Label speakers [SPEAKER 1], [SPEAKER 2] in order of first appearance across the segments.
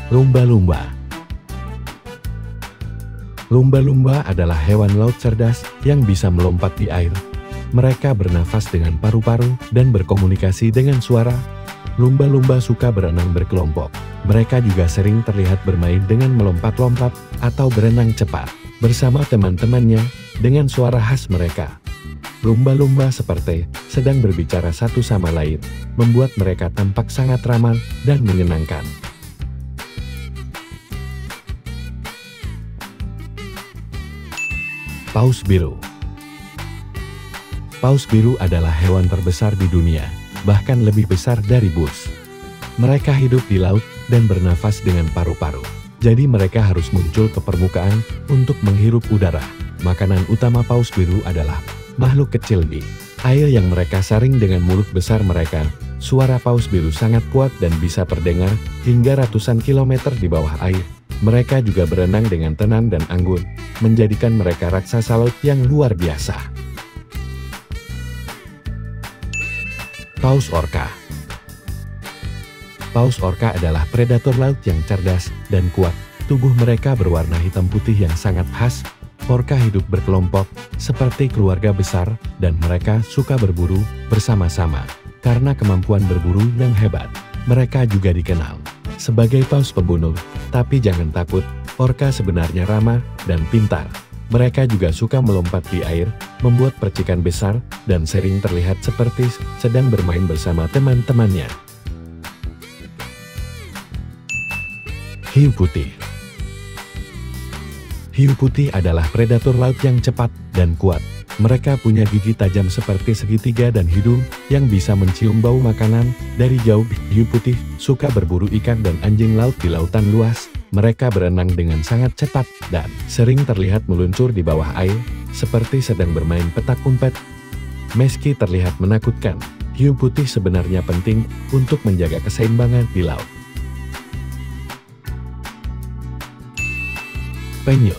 [SPEAKER 1] Lumba-lumba. Lumba-lumba adalah hewan laut cerdas yang bisa melompat di air. Mereka bernafas dengan paru-paru dan berkomunikasi dengan suara. Lumba-lumba suka berenang berkelompok. Mereka juga sering terlihat bermain dengan melompat-lompat atau berenang cepat bersama teman-temannya dengan suara khas mereka. Lumba-lumba seperti sedang berbicara satu sama lain, membuat mereka tampak sangat ramah dan menyenangkan. Paus biru. Paus biru adalah hewan terbesar di dunia, bahkan lebih besar dari bus. Mereka hidup di laut dan bernafas dengan paru-paru. Jadi mereka harus muncul ke permukaan untuk menghirup udara. Makanan utama paus biru adalah makhluk kecil di air yang mereka saring dengan mulut besar mereka. Suara paus biru sangat kuat dan bisa terdengar hingga ratusan kilometer di bawah air. Mereka juga berenang dengan tenang dan anggun, menjadikan mereka raksasa laut yang luar biasa. Paus orca. Paus orca adalah predator laut yang cerdas dan kuat. Tubuh mereka berwarna hitam putih yang sangat khas. Orca hidup berkelompok, seperti keluarga besar, dan mereka suka berburu bersama-sama. Karena kemampuan berburu yang hebat, mereka juga dikenal sebagai paus pembunuh. Tapi jangan takut, orca sebenarnya ramah dan pintar. Mereka juga suka melompat di air, membuat percikan besar, dan sering terlihat seperti sedang bermain bersama teman-temannya. Hiu putih. Hiu putih adalah predator laut yang cepat dan kuat. Mereka punya gigi tajam seperti segitiga dan hidung yang bisa mencium bau makanan dari jauh. Hiu putih suka berburu ikan dan anjing laut di lautan luas. Mereka berenang dengan sangat cepat dan sering terlihat meluncur di bawah air, seperti sedang bermain petak umpet. Meski terlihat menakutkan, hiu putih sebenarnya penting untuk menjaga keseimbangan di laut. Penyu.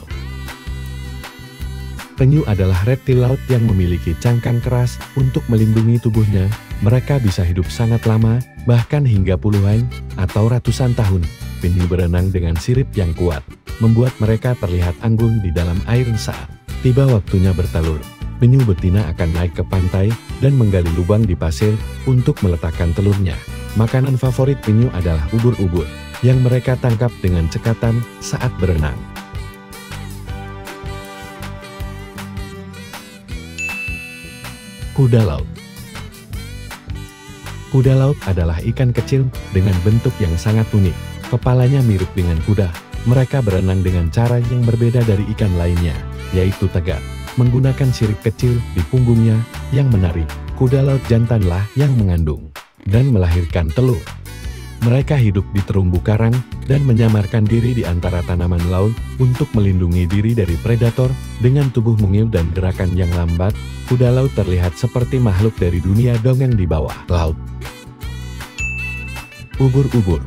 [SPEAKER 1] Penyu adalah reptil laut yang memiliki cangkang keras untuk melindungi tubuhnya. Mereka bisa hidup sangat lama, bahkan hingga puluhan atau ratusan tahun. Penyu berenang dengan sirip yang kuat, membuat mereka terlihat anggun di dalam air saat tiba waktunya bertelur. Penyu betina akan naik ke pantai dan menggali lubang di pasir untuk meletakkan telurnya. Makanan favorit penyu adalah ubur-ubur, yang mereka tangkap dengan cekatan saat berenang. Kuda laut. Kuda laut adalah ikan kecil dengan bentuk yang sangat unik. Kepalanya mirip dengan kuda. Mereka berenang dengan cara yang berbeda dari ikan lainnya, yaitu tegak, menggunakan sirip kecil di punggungnya yang menarik. Kuda laut jantanlah yang mengandung dan melahirkan telur. Mereka hidup di terumbu karang dan menyamarkan diri di antara tanaman laut untuk melindungi diri dari predator. Dengan tubuh mungil dan gerakan yang lambat, kuda laut terlihat seperti makhluk dari dunia dongeng di bawah laut. Ubur-ubur.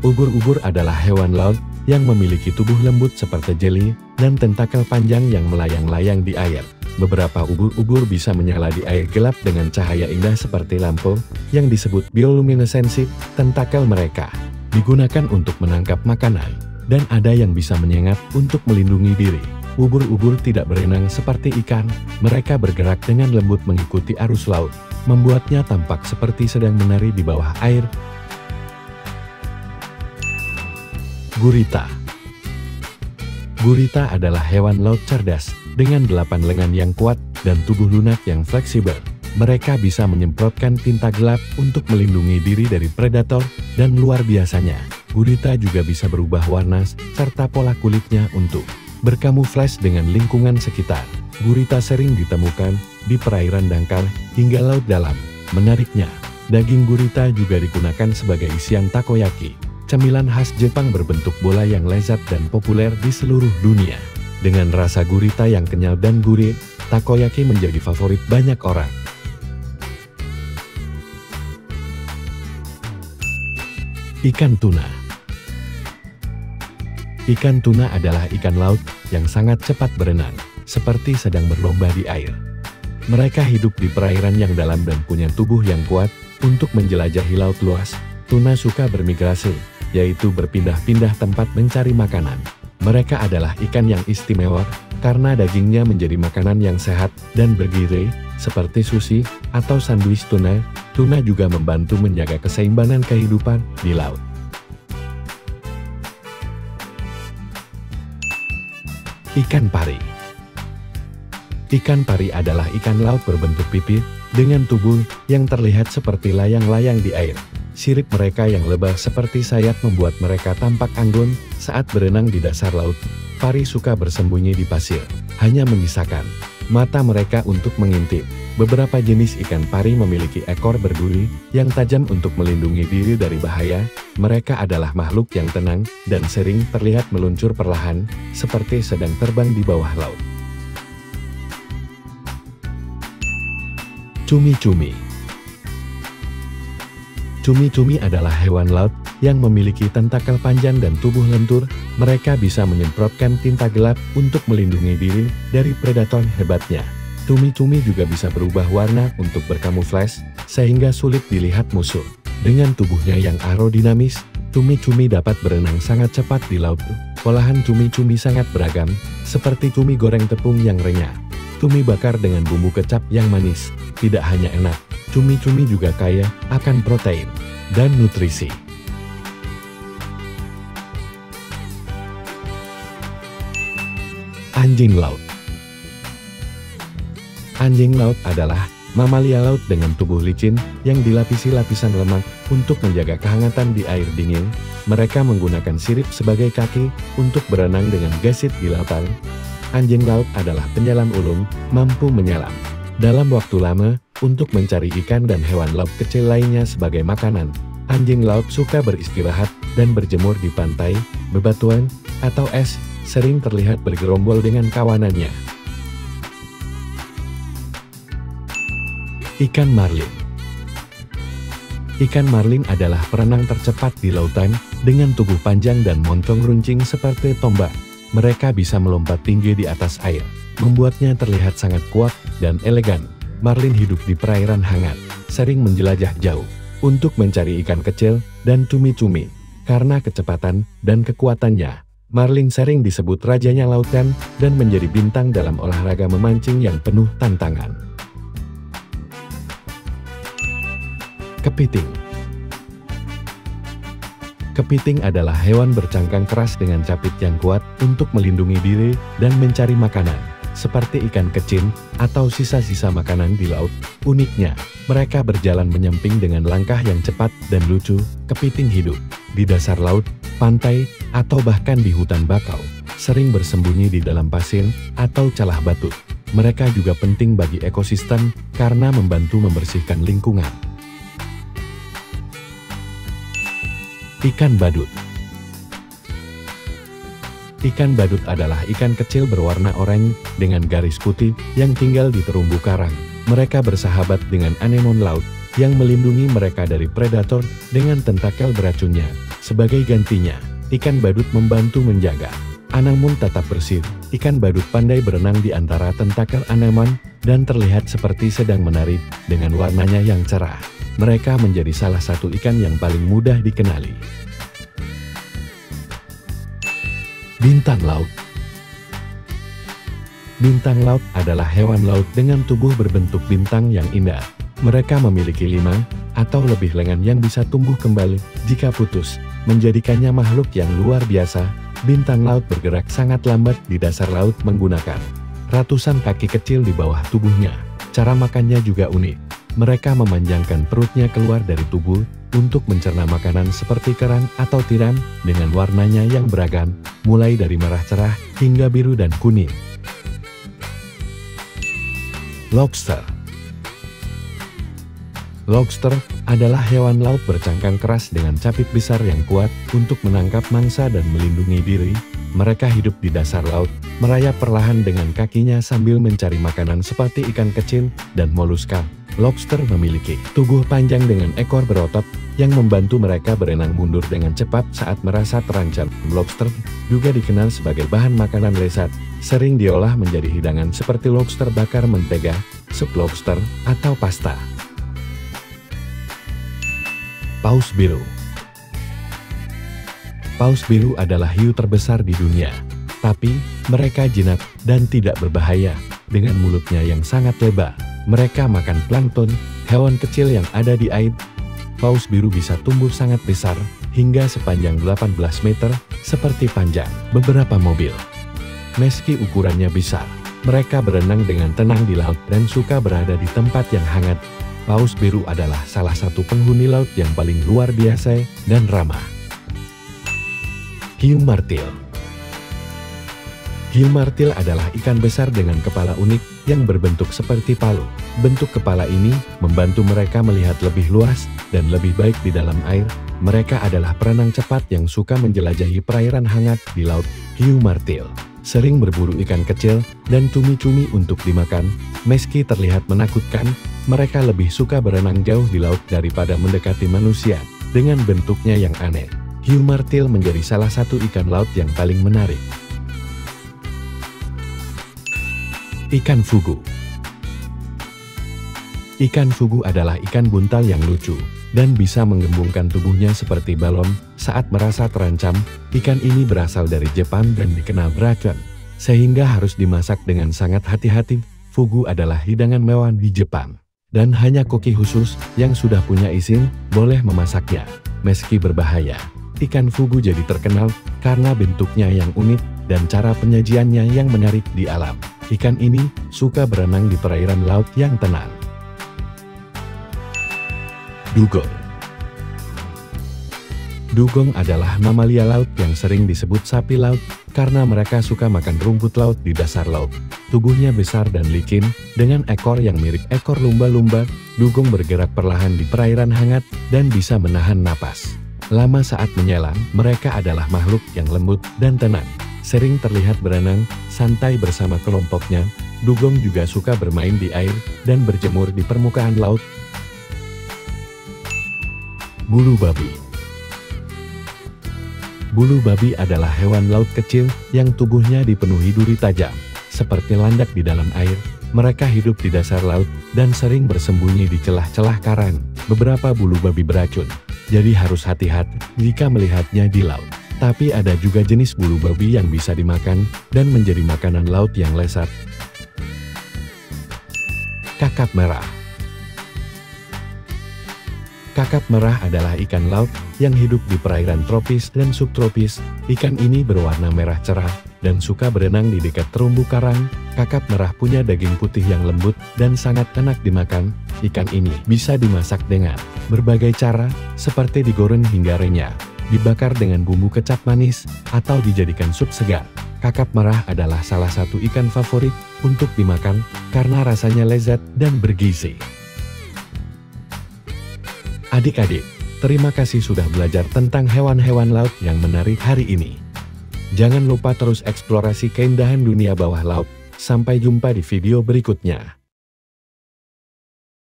[SPEAKER 1] Ubur-ubur adalah hewan laut yang memiliki tubuh lembut seperti jeli dan tentakel panjang yang melayang-layang di air. Beberapa ubur-ubur bisa menyala di air gelap dengan cahaya indah seperti lampu yang disebut bioluminesensi. Tentakel mereka digunakan untuk menangkap makanan, dan ada yang bisa menyengat untuk melindungi diri. Ubur-ubur tidak berenang seperti ikan, mereka bergerak dengan lembut mengikuti arus laut, membuatnya tampak seperti sedang menari di bawah air. Gurita. Gurita adalah hewan laut cerdas, dengan 8 lengan yang kuat dan tubuh lunak yang fleksibel. Mereka bisa menyemprotkan tinta gelap untuk melindungi diri dari predator, dan luar biasanya, gurita juga bisa berubah warna serta pola kulitnya untuk berkamuflase dengan lingkungan sekitar. Gurita sering ditemukan di perairan dangkal hingga laut dalam. Menariknya, daging gurita juga digunakan sebagai isian takoyaki, cemilan khas Jepang berbentuk bola yang lezat dan populer di seluruh dunia. Dengan rasa gurita yang kenyal dan gurih, takoyaki menjadi favorit banyak orang. Ikan tuna. Ikan tuna adalah ikan laut yang sangat cepat berenang, seperti sedang berlomba di air. Mereka hidup di perairan yang dalam dan punya tubuh yang kuat untuk menjelajahi laut luas. Tuna suka bermigrasi, yaitu berpindah-pindah tempat mencari makanan. Mereka adalah ikan yang istimewa karena dagingnya menjadi makanan yang sehat dan bergizi, seperti sushi atau sandwich tuna. Tuna juga membantu menjaga keseimbangan kehidupan di laut. Ikan pari. Ikan pari adalah ikan laut berbentuk pipih dengan tubuh yang terlihat seperti layang-layang di air. Sirip mereka yang lebar seperti sayap membuat mereka tampak anggun saat berenang di dasar laut. Pari suka bersembunyi di pasir, hanya menyisakan mata mereka untuk mengintip. Beberapa jenis ikan pari memiliki ekor berduri yang tajam untuk melindungi diri dari bahaya. Mereka adalah makhluk yang tenang dan sering terlihat meluncur perlahan, seperti sedang terbang di bawah laut. Cumi-cumi. Cumi-cumi adalah hewan laut yang memiliki tentakel panjang dan tubuh lentur. Mereka bisa menyemprotkan tinta gelap untuk melindungi diri dari predator hebatnya. Cumi-cumi juga bisa berubah warna untuk berkamuflas, sehingga sulit dilihat musuh. Dengan tubuhnya yang aerodinamis, cumi-cumi dapat berenang sangat cepat di laut. Olahan cumi-cumi sangat beragam, seperti cumi goreng tepung yang renyah, cumi bakar dengan bumbu kecap yang manis. Tidak hanya enak, cumi-cumi juga kaya akan protein dan nutrisi. Anjing laut. Anjing laut adalah mamalia laut dengan tubuh licin yang dilapisi lapisan lemak untuk menjaga kehangatan di air dingin. Mereka menggunakan sirip sebagai kaki untuk berenang dengan gesit di lautan. Anjing laut adalah penyelam ulung, mampu menyelam dalam waktu lama untuk mencari ikan dan hewan laut kecil lainnya sebagai makanan. Anjing laut suka beristirahat dan berjemur di pantai, bebatuan, atau es, sering terlihat bergerombol dengan kawanannya. Ikan marlin. Ikan marlin adalah perenang tercepat di lautan, dengan tubuh panjang dan moncong runcing seperti tombak. Mereka bisa melompat tinggi di atas air, membuatnya terlihat sangat kuat dan elegan. Marlin hidup di perairan hangat, sering menjelajah jauh untuk mencari ikan kecil dan cumi-cumi. Karena kecepatan dan kekuatannya, marlin sering disebut rajanya lautan dan menjadi bintang dalam olahraga memancing yang penuh tantangan. Kepiting. Kepiting adalah hewan bercangkang keras dengan capit yang kuat untuk melindungi diri dan mencari makanan, seperti ikan kecil atau sisa-sisa makanan di laut. Uniknya, mereka berjalan menyamping dengan langkah yang cepat dan lucu. Kepiting hidup di dasar laut, pantai, atau bahkan di hutan bakau, sering bersembunyi di dalam pasir atau celah batu. Mereka juga penting bagi ekosistem karena membantu membersihkan lingkungan. Ikan badut. Ikan badut adalah ikan kecil berwarna oranye dengan garis putih yang tinggal di terumbu karang. Mereka bersahabat dengan anemon laut yang melindungi mereka dari predator dengan tentakel beracunnya. Sebagai gantinya, ikan badut membantu menjaga anemon tetap bersih. Ikan badut pandai berenang di antara tentakel anemon dan terlihat seperti sedang menari dengan warnanya yang cerah. Mereka menjadi salah satu ikan yang paling mudah dikenali. Bintang laut. Bintang laut adalah hewan laut dengan tubuh berbentuk bintang yang indah. Mereka memiliki 5 atau lebih lengan yang bisa tumbuh kembali jika putus, menjadikannya makhluk yang luar biasa. Bintang laut bergerak sangat lambat di dasar laut menggunakan ratusan kaki kecil di bawah tubuhnya. Cara makannya juga unik. Mereka memanjangkan perutnya keluar dari tubuh untuk mencerna makanan seperti kerang atau tiram dengan warnanya yang beragam, mulai dari merah cerah hingga biru dan kuning. Lobster. Lobster adalah hewan laut bercangkang keras dengan capit besar yang kuat untuk menangkap mangsa dan melindungi diri. Mereka hidup di dasar laut, merayap perlahan dengan kakinya sambil mencari makanan seperti ikan kecil dan moluska. Lobster memiliki tubuh panjang dengan ekor berotot yang membantu mereka berenang mundur dengan cepat saat merasa terancam. Lobster juga dikenal sebagai bahan makanan lezat, sering diolah menjadi hidangan seperti lobster bakar mentega, sup lobster, atau pasta. Paus biru. Paus biru adalah hiu terbesar di dunia. Tapi, mereka jinak dan tidak berbahaya. Dengan mulutnya yang sangat lebar, mereka makan plankton, hewan kecil yang ada di air. Paus biru bisa tumbuh sangat besar, hingga sepanjang 18 meter, seperti panjang beberapa mobil. Meski ukurannya besar, mereka berenang dengan tenang di laut dan suka berada di tempat yang hangat. Paus biru adalah salah satu penghuni laut yang paling luar biasa dan ramah. Hiu martil. Hiu martil adalah ikan besar dengan kepala unik yang berbentuk seperti palu. Bentuk kepala ini membantu mereka melihat lebih luas dan lebih baik di dalam air. Mereka adalah perenang cepat yang suka menjelajahi perairan hangat di laut. Hiu martil sering berburu ikan kecil dan cumi-cumi untuk dimakan. Meski terlihat menakutkan, mereka lebih suka berenang jauh di laut daripada mendekati manusia. Dengan bentuknya yang aneh, hiu martil menjadi salah satu ikan laut yang paling menarik. Ikan fugu. Ikan fugu adalah ikan buntal yang lucu dan bisa menggembungkan tubuhnya seperti balon saat merasa terancam. Ikan ini berasal dari Jepang dan dikenal beracun, sehingga harus dimasak dengan sangat hati-hati. Fugu adalah hidangan mewah di Jepang, dan hanya koki khusus yang sudah punya izin boleh memasaknya. Meski berbahaya, ikan fugu jadi terkenal karena bentuknya yang unik dan cara penyajiannya yang menarik di alam. Ikan ini suka berenang di perairan laut yang tenang. Dugong. Dugong adalah mamalia laut yang sering disebut sapi laut karena mereka suka makan rumput laut di dasar laut. Tubuhnya besar dan licin, dengan ekor yang mirip ekor lumba-lumba. Dugong bergerak perlahan di perairan hangat dan bisa menahan napas lama saat menyelam. Mereka adalah makhluk yang lembut dan tenang, sering terlihat berenang santai bersama kelompoknya. Dugong juga suka bermain di air dan berjemur di permukaan laut. Bulu babi. Bulu babi adalah hewan laut kecil yang tubuhnya dipenuhi duri tajam, seperti landak di dalam air. Mereka hidup di dasar laut dan sering bersembunyi di celah-celah karang. Beberapa bulu babi beracun, jadi harus hati-hati jika melihatnya di laut. Tapi ada juga jenis bulu babi yang bisa dimakan dan menjadi makanan laut yang lezat. Kakap merah. Kakap merah adalah ikan laut yang hidup di perairan tropis dan subtropis. Ikan ini berwarna merah cerah dan suka berenang di dekat terumbu karang. Kakap merah punya daging putih yang lembut dan sangat enak dimakan. Ikan ini bisa dimasak dengan berbagai cara, seperti digoreng hingga renyah, dibakar dengan bumbu kecap manis, atau dijadikan sup segar. Kakap merah adalah salah satu ikan favorit untuk dimakan karena rasanya lezat dan bergizi. Adik-adik, terima kasih sudah belajar tentang hewan-hewan laut yang menarik hari ini. Jangan lupa terus eksplorasi keindahan dunia bawah laut. Sampai jumpa di video berikutnya.